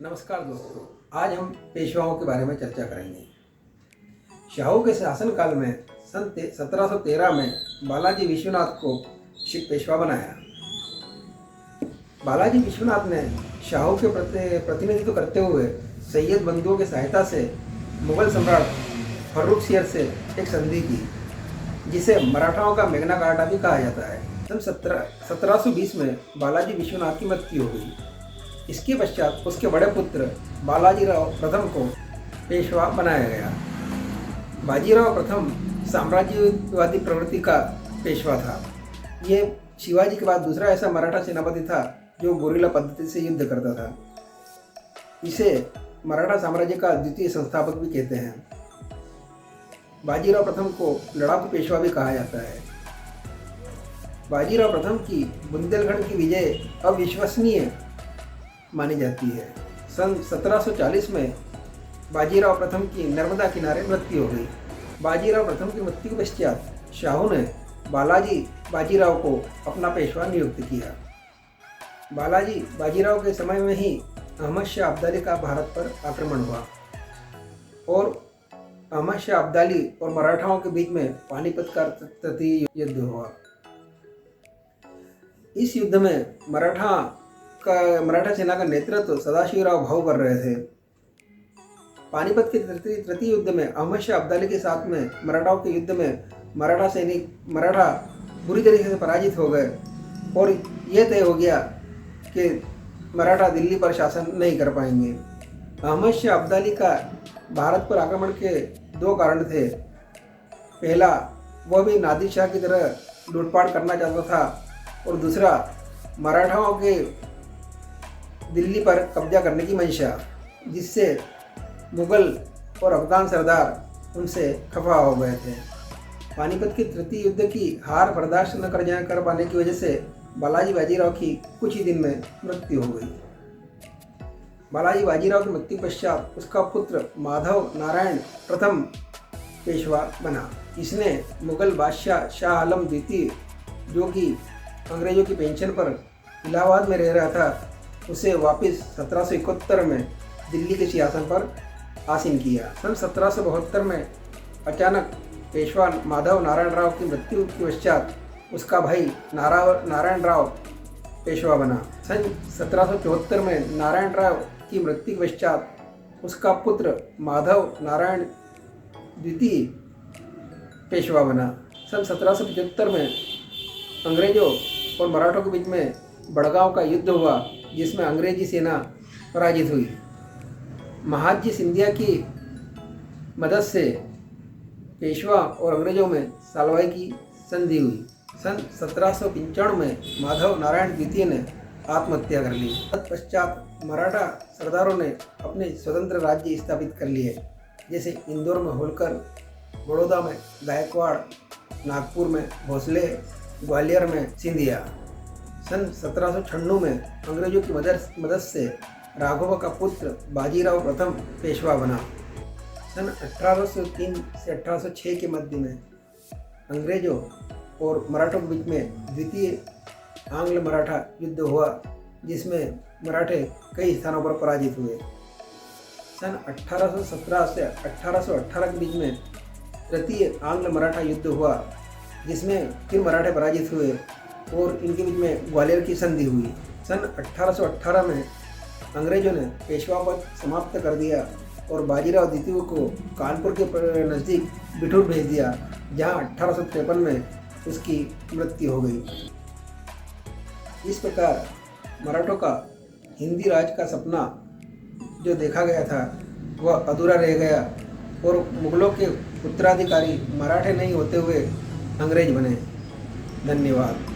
नमस्कार दोस्तों, आज हम पेशवाओं के बारे में चर्चा करेंगे। शाहू के शासनकाल में सन 1713 में बालाजी विश्वनाथ को पेशवा बनाया। बालाजी विश्वनाथ ने शाहू के प्रतिनिधित्व करते हुए सैयद बंधुओं की सहायता से मुगल सम्राट फर्रुखसियर से एक संधि की, जिसे मराठाओं का मेघना कार्टा भी कहा जाता है। सन 1720 में बालाजी विश्वनाथ की मृत्यु हो गई। इसके पश्चात उसके बड़े पुत्र बालाजीराव प्रथम को पेशवा बनाया गया। बाजीराव प्रथम साम्राज्यवादी प्रवृत्ति का पेशवा था। ये शिवाजी के बाद दूसरा ऐसा मराठा सेनापति था जो गोरिल्ला पद्धति से युद्ध करता था। इसे मराठा साम्राज्य का द्वितीय संस्थापक भी कहते हैं। बाजीराव प्रथम को लड़ाकू पेशवा भी कहा जाता है। बाजीराव प्रथम की बुंदेलखंड की विजय अविश्वसनीय मानी जाती है। सन 1740 में बाजीराव प्रथम की नर्मदा किनारे मृत्यु हो गई। बाजीराव प्रथम की मृत्यु के पश्चात शाहू ने बाजीराव को अपना पेशवा नियुक्त किया। बाजीराव के समय में ही अहमद शाह अब्दाली का भारत पर आक्रमण हुआ और अहमद शाह अब्दाली और मराठाओं के बीच में पानीपत का तृतीय युद्ध हुआ। इस युद्ध में मराठा सेना का नेतृत्व सदाशिवराव भाऊ कर रहे थे। पानीपत के तृतीय युद्ध में अहमद शाह अब्दाली के साथ में मराठाओं के युद्ध में मराठा बुरी तरीके से पराजित हो गए और यह तय हो गया कि मराठा दिल्ली पर शासन नहीं कर पाएंगे। अहमद शाह अब्दाली का भारत पर आक्रमण के दो कारण थे। पहला, वह भी नादिर शाह की तरह लूटपाट करना चाहता था और दूसरा, मराठाओं के दिल्ली पर कब्जा करने की मंशा, जिससे मुगल और अफगान सरदार उनसे खफा हो गए थे। पानीपत के तृतीय युद्ध की हार बर्दाश्त न कर पाने की वजह से बाजीराव की कुछ ही दिन में मृत्यु हो गई। बाजीराव की मृत्यु पश्चात उसका पुत्र माधव नारायण प्रथम पेशवा बना। इसने मुगल बादशाह शाह आलम द्वितीय, जो कि अंग्रेजों की पेंशन पर इलाहाबाद में रह रहा था, उसे वापस 1771 में दिल्ली के सिंहासन पर आसीन किया। सन 1772 में अचानक पेशवा माधव नारायण राव की मृत्यु के पश्चात उसका भाई नारायण राव पेशवा बना। सन 1774 में नारायण राव की मृत्यु के पश्चात उसका पुत्र माधव नारायण द्वितीय पेशवा बना। सन 1775 में अंग्रेजों और मराठों के बीच में बड़गांव का युद्ध हुआ, जिसमें अंग्रेजी सेना पराजित हुई। महादजी सिंधिया की मदद से पेशवा और अंग्रेजों में सालवाई की संधि हुई। सन 1795 में माधव नारायण द्वितीय ने आत्महत्या कर ली। तत्पश्चात मराठा सरदारों ने अपने स्वतंत्र राज्य स्थापित कर लिए, जैसे इंदौर में होलकर, बड़ौदा में गायकवाड़, नागपुर में भोसले, ग्वालियर में सिंधिया। सन 1796 में अंग्रेजों की मदद से राघव का पुत्र बाजीराव प्रथम पेशवा बना। सन 1803 से 1806 के मध्य में अंग्रेजों और मराठों के बीच में द्वितीय आंग्ल मराठा युद्ध हुआ, जिसमें मराठे कई स्थानों पर पराजित हुए। सन 1817 से 1818 के बीच में तृतीय आंग्ल मराठा युद्ध हुआ, जिसमें फिर मराठे पराजित हुए और इनके बीच में ग्वालियर की संधि हुई। सन 1818 में अंग्रेजों ने पेशवा पद समाप्त कर दिया और बाजीराव द्वितीय को कानपुर के नज़दीक बिठूर भेज दिया, जहां 1853 में उसकी मृत्यु हो गई। इस प्रकार मराठों का हिंदी राज का सपना जो देखा गया था वह अधूरा रह गया और मुगलों के उत्तराधिकारी मराठे नहीं होते हुए अंग्रेज बने। धन्यवाद।